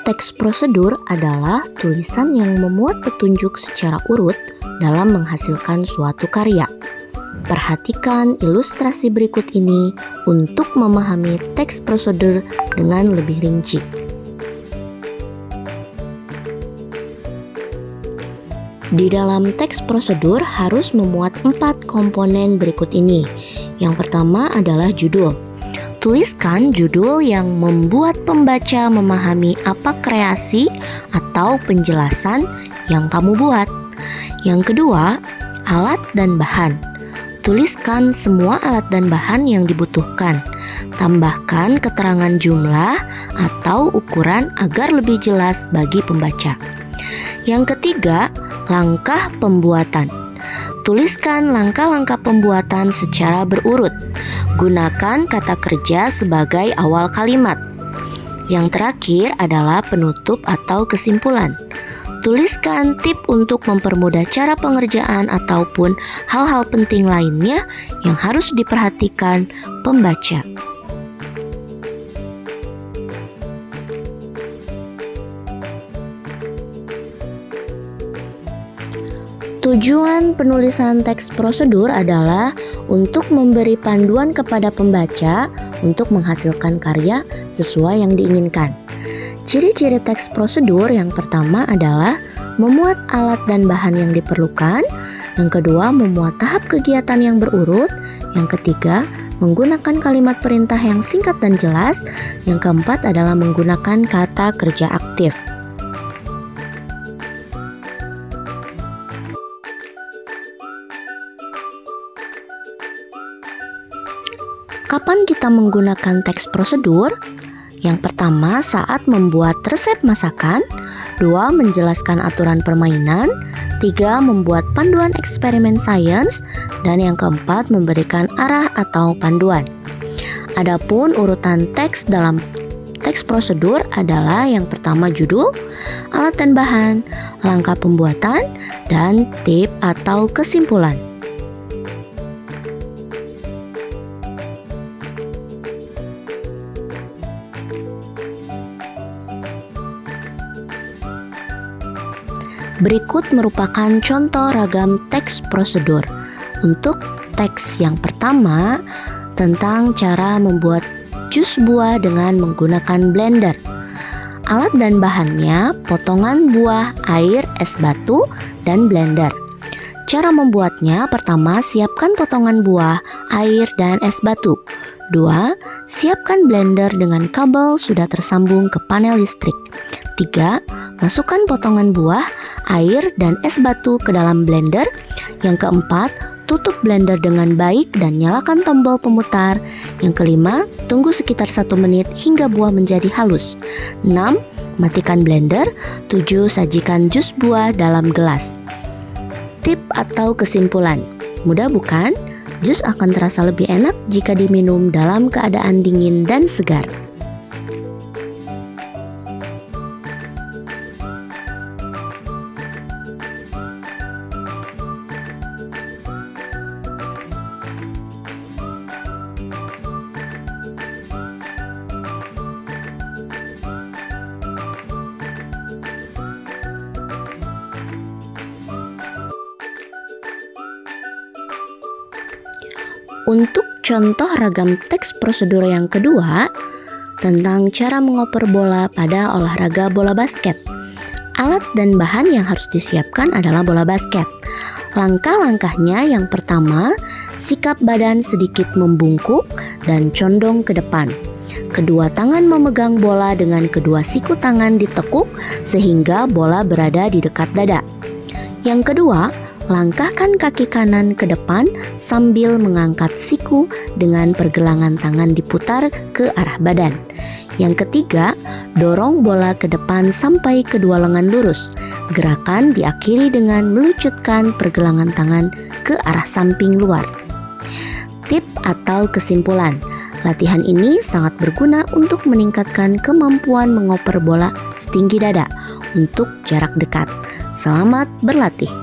Teks prosedur adalah tulisan yang memuat petunjuk secara urut dalam menghasilkan suatu karya. Perhatikan ilustrasi berikut ini untuk memahami teks prosedur dengan lebih rinci. Di dalam teks prosedur harus memuat 4 komponen berikut ini. Yang pertama adalah judul. Tuliskan judul yang membuat pembaca memahami apa kreasi atau penjelasan yang kamu buat. Yang kedua, alat dan bahan. Tuliskan semua alat dan bahan yang dibutuhkan. Tambahkan keterangan jumlah atau ukuran agar lebih jelas bagi pembaca. Yang ketiga, langkah pembuatan. Tuliskan langkah-langkah pembuatan secara berurut. Gunakan kata kerja sebagai awal kalimat. Yang terakhir adalah penutup atau kesimpulan. Tuliskan tip untuk mempermudah cara pengerjaan ataupun hal-hal penting lainnya yang harus diperhatikan pembaca. Tujuan penulisan teks prosedur adalah untuk memberi panduan kepada pembaca untuk menghasilkan karya sesuai yang diinginkan. Ciri-ciri teks prosedur yang pertama adalah memuat alat dan bahan yang diperlukan. Yang kedua, memuat tahap kegiatan yang berurut. Yang ketiga, menggunakan kalimat perintah yang singkat dan jelas. Yang keempat adalah menggunakan kata kerja aktif. Kapan kita menggunakan teks prosedur? Yang pertama, saat membuat resep masakan. 2. Menjelaskan aturan permainan. 3. Membuat panduan eksperimen sains. Dan yang keempat, memberikan arah atau panduan. Adapun urutan teks dalam teks prosedur adalah yang pertama judul, alat dan bahan, langkah pembuatan, dan tip atau kesimpulan. Berikut merupakan contoh ragam teks prosedur. Untuk teks yang pertama tentang cara membuat jus buah dengan menggunakan blender. Alat dan bahannya potongan buah, air, es batu, dan blender. Cara membuatnya, pertama siapkan potongan buah, air, dan es batu. 2. Siapkan blender dengan kabel sudah tersambung ke panel listrik. 3. Masukkan potongan buah, air, dan es batu ke dalam blender. Yang keempat, tutup blender dengan baik dan nyalakan tombol pemutar. Yang kelima, tunggu sekitar 1 menit hingga buah menjadi halus. 6. Matikan blender. 7. Sajikan jus buah dalam gelas. Tip atau kesimpulan. Mudah bukan? Jus akan terasa lebih enak jika diminum dalam keadaan dingin dan segar. Untuk contoh ragam teks prosedur yang kedua, tentang cara mengoper bola pada olahraga bola basket. Alat dan bahan yang harus disiapkan adalah bola basket. Langkah-langkahnya yang pertama, sikap badan sedikit membungkuk dan condong ke depan. Kedua tangan memegang bola dengan kedua siku tangan ditekuk sehingga bola berada di dekat dada. Yang kedua, langkahkan kaki kanan ke depan sambil mengangkat siku dengan pergelangan tangan diputar ke arah badan. Yang ketiga, dorong bola ke depan sampai kedua lengan lurus. Gerakan diakhiri dengan melucutkan pergelangan tangan ke arah samping luar. Tip atau kesimpulan. Latihan ini sangat berguna untuk meningkatkan kemampuan mengoper bola setinggi dada untuk jarak dekat. Selamat berlatih.